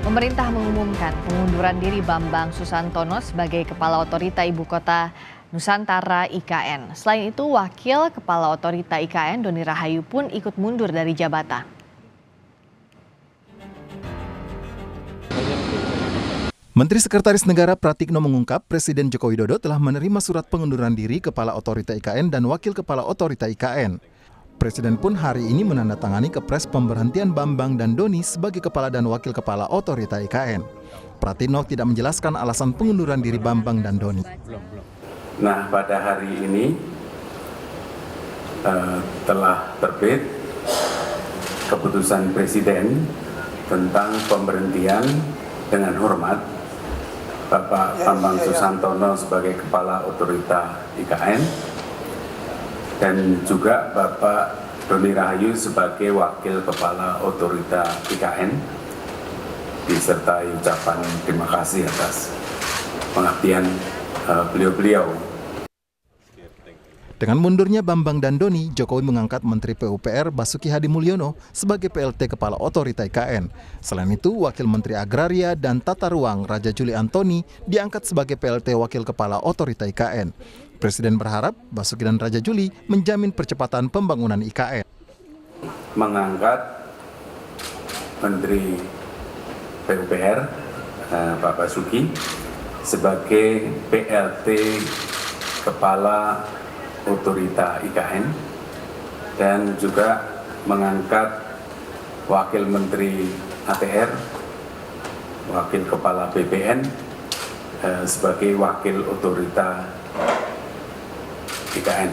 Pemerintah mengumumkan pengunduran diri Bambang Susantono sebagai Kepala Otorita Ibu Kota Nusantara IKN. Selain itu, Wakil Kepala Otorita IKN Doni Rahayu pun ikut mundur dari jabatan. Menteri Sekretaris Negara Pratikno mengungkap Presiden Joko Widodo telah menerima surat pengunduran diri Kepala Otorita IKN dan Wakil Kepala Otorita IKN. Presiden pun hari ini menandatangani kepres pemberhentian Bambang dan Doni sebagai Kepala dan Wakil Kepala Otorita IKN. Pratikno tidak menjelaskan alasan pengunduran diri Bambang dan Doni. Nah, pada hari ini telah terbit keputusan Presiden tentang pemberhentian dengan hormat Bapak Bambang Susantono sebagai Kepala Otorita IKN dan juga Bapak Doni Rahayu sebagai Wakil Kepala Otorita IKN, disertai ucapan terima kasih atas pengabdian beliau-beliau. Dengan mundurnya Bambang dan Doni, Jokowi mengangkat Menteri PUPR Basuki Hadi Mulyono sebagai PLT Kepala Otorita IKN. Selain itu, Wakil Menteri Agraria dan Tata Ruang Raja Juli Antoni diangkat sebagai PLT Wakil Kepala Otorita IKN. Presiden berharap Basuki dan Raja Juli menjamin percepatan pembangunan IKN. Mengangkat Menteri PUPR Pak Basuki sebagai PLT Kepala Otorita IKN dan juga mengangkat Wakil Menteri ATR, Wakil Kepala BPN sebagai Wakil Otorita IKN.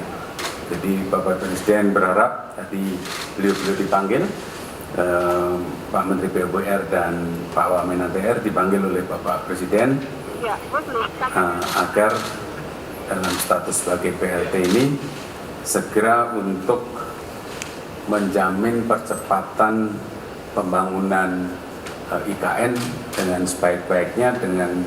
Jadi Bapak Presiden berharap tadi beliau dipanggil, Pak Menteri PUPR dan Pak Wamen ATR dipanggil oleh Bapak Presiden agar dalam status sebagai PLT ini segera untuk menjamin percepatan pembangunan IKN dengan sebaik-baiknya dengan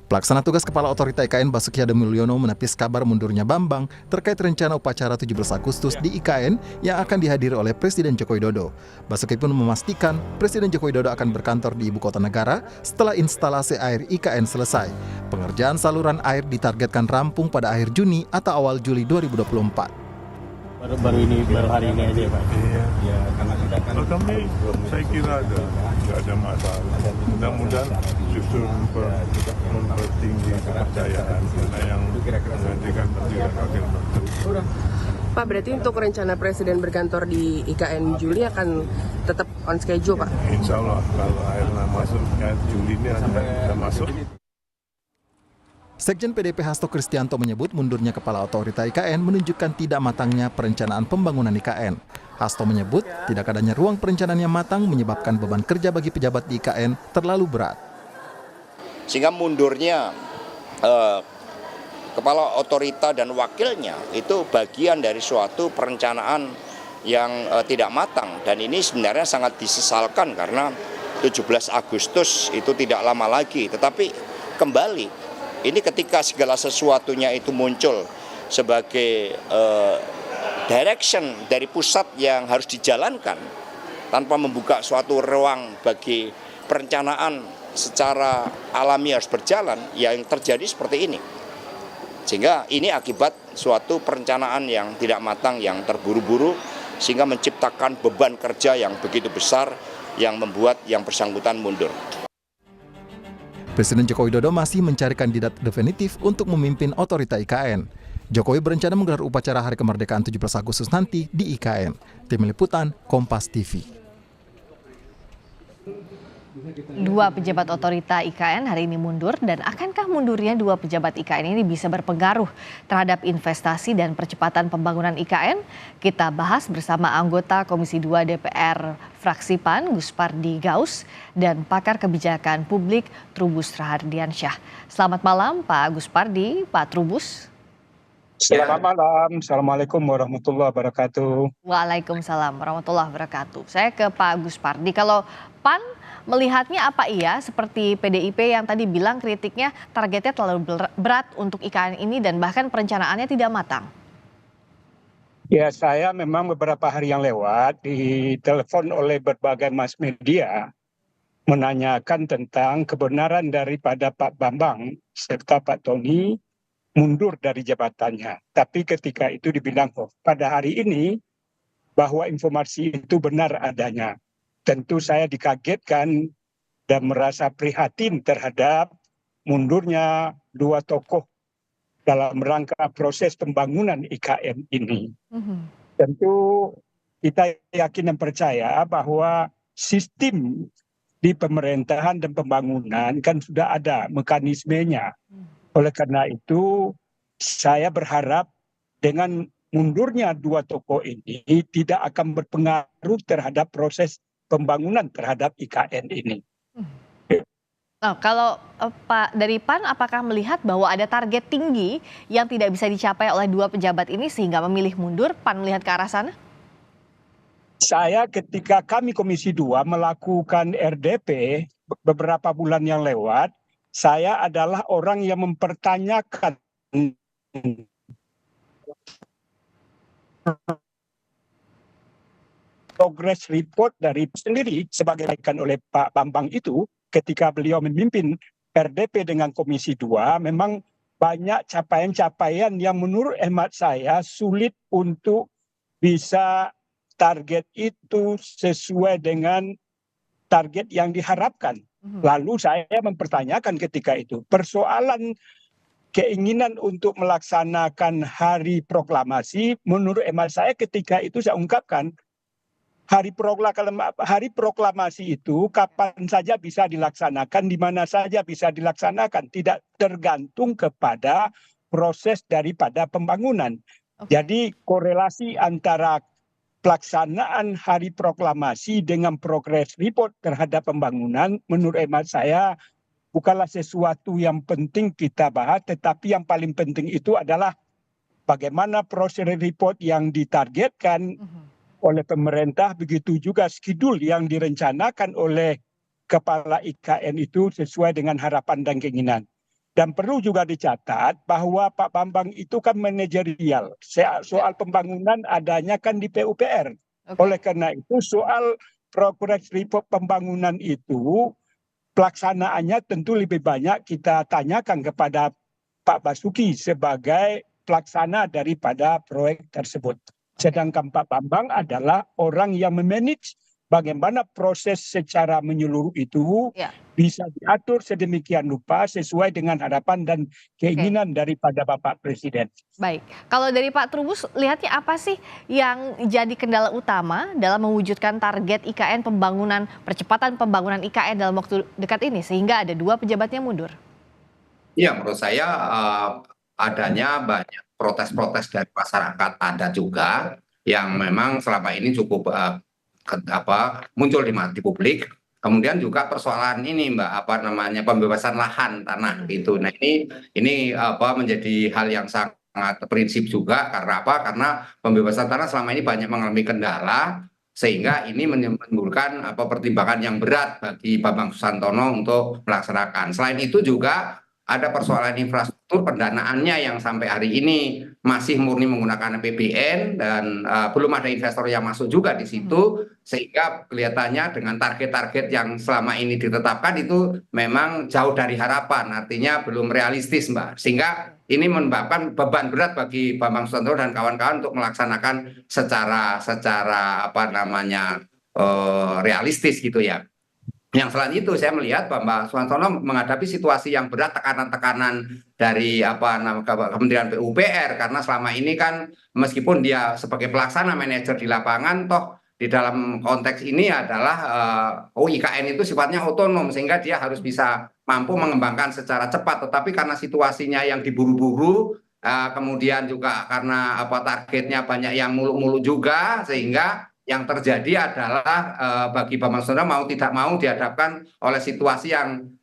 Pelaksana tugas Kepala Otorita IKN Basuki Hadi Mulyono menepis kabar mundurnya Bambang terkait rencana upacara 17 Agustus di IKN yang akan dihadiri oleh Presiden Joko Widodo. Basuki pun memastikan Presiden Joko Widodo akan berkantor di Ibu Kota Negara setelah instalasi air IKN selesai. Pengerjaan saluran air ditargetkan rampung pada akhir Juni atau awal Juli 2024. Baru hari ini aja Pak. Iya. Ya, karena kita kan kami saya kira nggak ada masalah. Mudah-mudahan justru mempertinggi kepercayaan karena yang menggantikan tidak wakil menteri. Pak, berarti untuk rencana Presiden berkantor di IKN Juli akan tetap on schedule, Pak? Insya Allah kalau akhirnya masuk Juli ini akan masuk. Sekjen PDIP Hasto Kristianto menyebut mundurnya Kepala Otorita IKN menunjukkan tidak matangnya perencanaan pembangunan IKN. Hasto menyebut tidak adanya ruang perencanaan yang matang menyebabkan beban kerja bagi pejabat di IKN terlalu berat. Sehingga mundurnya Kepala Otorita dan wakilnya itu bagian dari suatu perencanaan yang tidak matang. Dan ini sebenarnya sangat disesalkan karena 17 Agustus itu tidak lama lagi. Tetapi kembali, ini ketika segala sesuatunya itu muncul sebagai direction dari pusat yang harus dijalankan tanpa membuka suatu ruang bagi perencanaan secara alami harus berjalan, yang terjadi seperti ini. Sehingga ini akibat suatu perencanaan yang tidak matang, yang terburu-buru, sehingga menciptakan beban kerja yang begitu besar yang membuat yang bersangkutan mundur. Presiden Joko Widodo masih mencari kandidat definitif untuk memimpin otorita IKN. Jokowi berencana menggelar upacara Hari Kemerdekaan 17 Agustus nanti di IKN. Tim Liputan, Kompas TV. Dua pejabat otorita IKN hari ini mundur, dan akankah mundurnya dua pejabat IKN ini bisa berpengaruh terhadap investasi dan percepatan pembangunan IKN? Kita bahas bersama anggota Komisi 2 DPR fraksi PAN Gus Pardi Gaus dan pakar kebijakan publik Trubus Rahardiansyah. Selamat malam Pak Gus Pardi, Pak Trubus. Selamat malam, Assalamualaikum warahmatullahi wabarakatuh. Waalaikumsalam warahmatullahi wabarakatuh. Saya ke Pak Gus Pardi, kalau PAN melihatnya apa iya seperti PDIP yang tadi bilang kritiknya targetnya terlalu berat untuk IKN ini dan bahkan perencanaannya tidak matang? Ya, saya memang beberapa hari yang lewat ditelepon oleh berbagai mass media menanyakan tentang kebenaran daripada Pak Bambang serta Pak Tony mundur dari jabatannya. Tapi ketika itu dibilang, oh, pada hari ini bahwa informasi itu benar adanya. Tentu saya dikagetkan dan merasa prihatin terhadap mundurnya dua tokoh dalam rangka proses pembangunan IKN ini. Tentu kita yakin dan percaya bahwa sistem di pemerintahan dan pembangunan kan sudah ada mekanismenya. Oleh karena itu, saya berharap dengan mundurnya dua tokoh ini tidak akan berpengaruh terhadap proses pembangunan terhadap IKN ini. Nah, kalau Pak dari PAN, apakah melihat bahwa ada target tinggi yang tidak bisa dicapai oleh dua pejabat ini sehingga memilih mundur? PAN melihat ke arah sana? Saya ketika kami Komisi 2 melakukan RDP beberapa bulan yang lewat, saya adalah orang yang mempertanyakan progress report dari sendiri sebagai disampaikan oleh Pak Bambang itu ketika beliau memimpin RDP dengan Komisi 2 memang banyak capaian-capaian yang menurut hemat saya sulit untuk bisa target itu sesuai dengan target yang diharapkan. Lalu saya mempertanyakan ketika itu persoalan keinginan untuk melaksanakan hari proklamasi, menurut hemat saya ketika itu saya ungkapkan hari proklamasi itu kapan saja bisa dilaksanakan, di mana saja bisa dilaksanakan, tidak tergantung kepada proses daripada pembangunan. Jadi korelasi antara pelaksanaan hari proklamasi dengan progress report terhadap pembangunan menurut hemat saya bukanlah sesuatu yang penting kita bahas, tetapi yang paling penting itu adalah bagaimana proses report yang ditargetkan oleh pemerintah, begitu juga schedule yang direncanakan oleh kepala IKN itu sesuai dengan harapan dan keinginan. Dan perlu juga dicatat bahwa Pak Bambang itu kan manajerial. Soal pembangunan adanya kan di PUPR. Oleh karena itu soal progress report pembangunan itu pelaksanaannya tentu lebih banyak kita tanyakan kepada Pak Basuki sebagai pelaksana daripada proyek tersebut. Sedangkan Pak Bambang adalah orang yang memanage bagaimana proses secara menyeluruh itu bisa diatur sedemikian rupa sesuai dengan harapan dan keinginan daripada Bapak Presiden. Baik, kalau dari Pak Trubus, lihatnya apa sih yang jadi kendala utama dalam mewujudkan target IKN percepatan pembangunan IKN dalam waktu dekat ini sehingga ada dua pejabatnya mundur? Iya, menurut saya adanya banyak protes-protes dari masyarakat, ada juga yang memang selama ini cukup muncul di publik. Kemudian juga persoalan ini Mbak, pembebasan lahan tanah itu. Nah ini menjadi hal yang sangat prinsip juga karena apa? Karena pembebasan tanah selama ini banyak mengalami kendala sehingga ini menimbulkan pertimbangan yang berat bagi Bambang Susantono untuk melaksanakan. Selain itu juga ada persoalan infrastruktur pendanaannya yang sampai hari ini masih murni menggunakan APBN dan belum ada investor yang masuk juga di situ, sehingga kelihatannya dengan target-target yang selama ini ditetapkan itu memang jauh dari harapan, artinya belum realistis Mbak, sehingga ini menyebabkan beban berat bagi Bambang Susantono dan kawan-kawan untuk melaksanakan secara realistis gitu ya. Yang selain itu saya melihat Bambang Susantono menghadapi situasi yang berat, tekanan-tekanan dari Kementerian PUPR karena selama ini kan meskipun dia sebagai pelaksana manajer di lapangan toh di dalam konteks ini adalah IKN itu sifatnya otonom sehingga dia harus bisa mampu mengembangkan secara cepat, tetapi karena situasinya yang diburu-buru kemudian juga karena targetnya banyak yang muluk-muluk juga sehingga yang terjadi adalah bagi Bambang Susantono mau tidak mau dihadapkan oleh situasi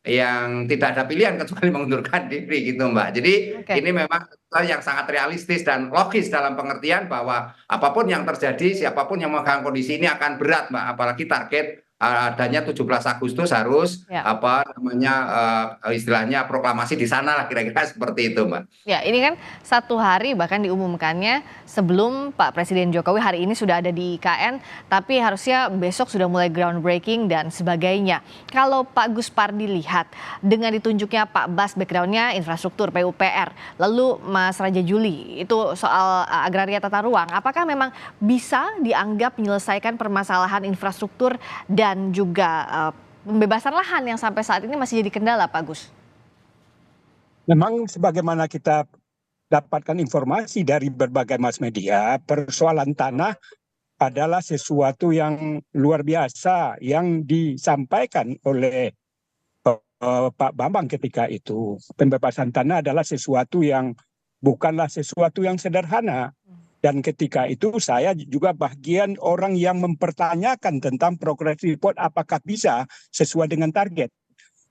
yang tidak ada pilihan kecuali mengundurkan diri gitu Mbak. Jadi ini memang yang sangat realistis dan logis dalam pengertian bahwa apapun yang terjadi, siapapun yang memegang kondisi ini akan berat Mbak. Apalagi target adanya 17 Agustus harus Ya. istilahnya proklamasi di sana lah, kira-kira seperti itu, Mbak. Ya, ini kan 1 hari bahkan diumumkannya sebelum Pak Presiden Jokowi. Hari ini sudah ada di IKN, tapi harusnya besok sudah mulai groundbreaking dan sebagainya. Kalau Pak Gus Pardi lihat dengan ditunjuknya Pak Bas backgroundnya infrastruktur PUPR, lalu Mas Raja Juli itu soal agraria tata ruang, apakah memang bisa dianggap menyelesaikan permasalahan infrastruktur dan juga pembebasan lahan yang sampai saat ini masih jadi kendala, Pak Gus? Memang sebagaimana kita dapatkan informasi dari berbagai mass media, persoalan tanah adalah sesuatu yang luar biasa yang disampaikan oleh Pak Bambang ketika itu. Pembebasan tanah adalah sesuatu yang bukanlah sesuatu yang sederhana. Dan ketika itu saya juga bagian orang yang mempertanyakan tentang progress report apakah bisa sesuai dengan target.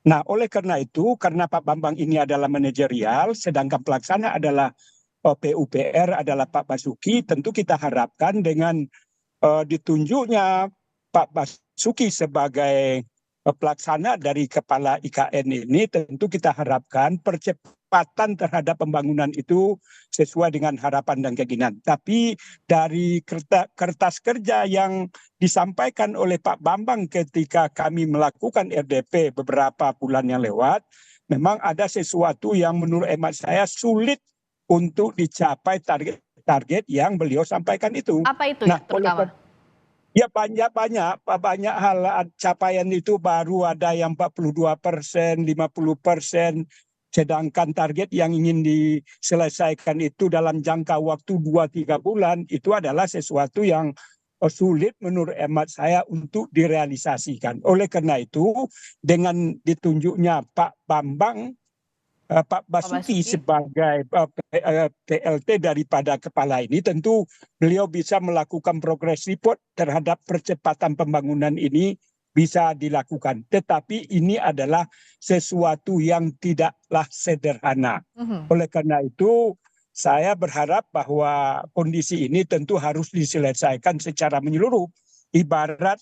Nah, oleh karena itu, karena Pak Bambang ini adalah manajerial, sedangkan pelaksana adalah PUPR adalah Pak Basuki, tentu kita harapkan dengan ditunjuknya Pak Basuki sebagai pelaksana dari kepala IKN ini, tentu kita harapkan percepatan terhadap pembangunan itu sesuai dengan harapan dan keinginan. Tapi dari kertas kerja yang disampaikan oleh Pak Bambang ketika kami melakukan RDP beberapa bulan yang lewat, memang ada sesuatu yang menurut hemat saya sulit untuk dicapai target yang beliau sampaikan itu. Apa itu Nah, terutama? Ya banyak hal capaian itu baru ada yang 42%, 50%, sedangkan target yang ingin diselesaikan itu dalam jangka waktu 2-3 bulan itu adalah sesuatu yang sulit menurut hemat saya untuk direalisasikan. Oleh karena itu dengan ditunjuknya Pak Basuki sebagai PLT daripada kepala ini, tentu beliau bisa melakukan progress report terhadap percepatan pembangunan ini bisa dilakukan. Tetapi ini adalah sesuatu yang tidaklah sederhana. Oleh karena itu saya berharap bahwa kondisi ini tentu harus diselesaikan secara menyeluruh. Ibarat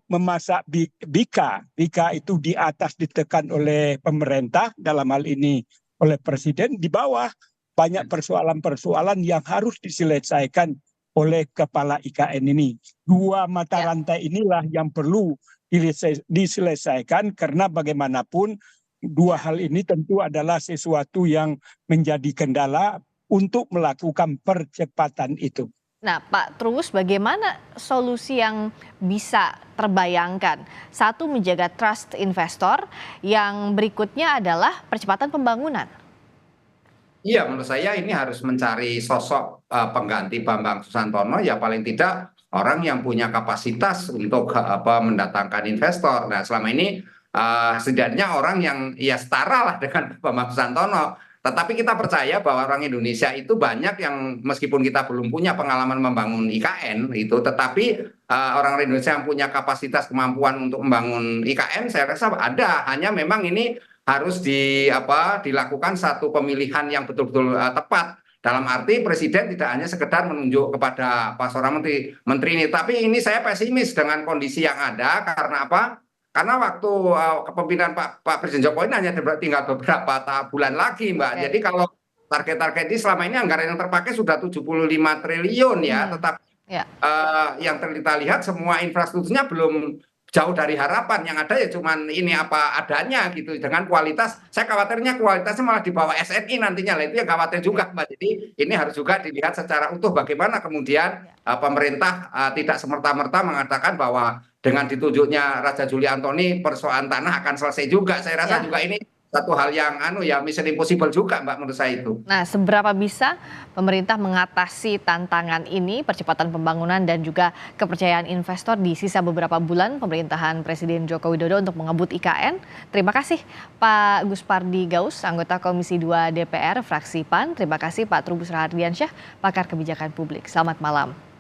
memasak bika itu di atas ditekan oleh pemerintah, dalam hal ini oleh presiden, di bawah banyak persoalan-persoalan yang harus diselesaikan oleh kepala IKN ini. Dua mata rantai inilah yang perlu diselesaikan, karena bagaimanapun dua hal ini tentu adalah sesuatu yang menjadi kendala untuk melakukan percepatan itu. Nah, Pak Trubus, bagaimana solusi yang bisa terbayangkan? Satu, menjaga trust investor, yang berikutnya adalah percepatan pembangunan. Iya, menurut saya ini harus mencari sosok pengganti Bambang Susantono, ya paling tidak orang yang punya kapasitas untuk mendatangkan investor. Nah, selama ini setidaknya orang yang ya setara lah dengan Bambang Susantono. Tetapi kita percaya bahwa orang Indonesia itu banyak yang meskipun kita belum punya pengalaman membangun IKN itu, tetapi orang Indonesia yang punya kapasitas kemampuan untuk membangun IKN saya rasa ada. Hanya memang ini harus dilakukan satu pemilihan yang betul-betul tepat. Dalam arti presiden tidak hanya sekedar menunjuk kepada seorang menteri ini, tapi ini saya pesimis dengan kondisi yang ada. Karena apa? Karena waktu kepemimpinan Pak Presiden Jokowi hanya tinggal beberapa bulan lagi, Mbak. Jadi kalau target-target ini selama ini anggaran yang terpakai sudah 75 triliun ya, tetapi yang kita lihat semua infrastrukturnya belum jauh dari harapan. Yang ada ya cuman ini apa adanya gitu, dengan kualitas. Saya khawatirnya kualitasnya malah di bawah SNI nantinya lah, itu yang khawatir juga, Mbak. Jadi ini harus juga dilihat secara utuh bagaimana kemudian pemerintah tidak semerta-merta mengatakan bahwa dengan ditunjuknya Raja Juli Antoni persoalan tanah akan selesai juga. Saya rasa juga ini satu hal yang mission impossible juga, Mbak, menurut saya itu. Nah, seberapa bisa pemerintah mengatasi tantangan ini, percepatan pembangunan dan juga kepercayaan investor di sisa beberapa bulan pemerintahan Presiden Joko Widodo untuk mengebut IKN? Terima kasih Pak Gus Pardi Gaus, anggota Komisi 2 DPR fraksi PAN. Terima kasih Pak Trubus Rahardiansyah, pakar kebijakan publik. Selamat malam.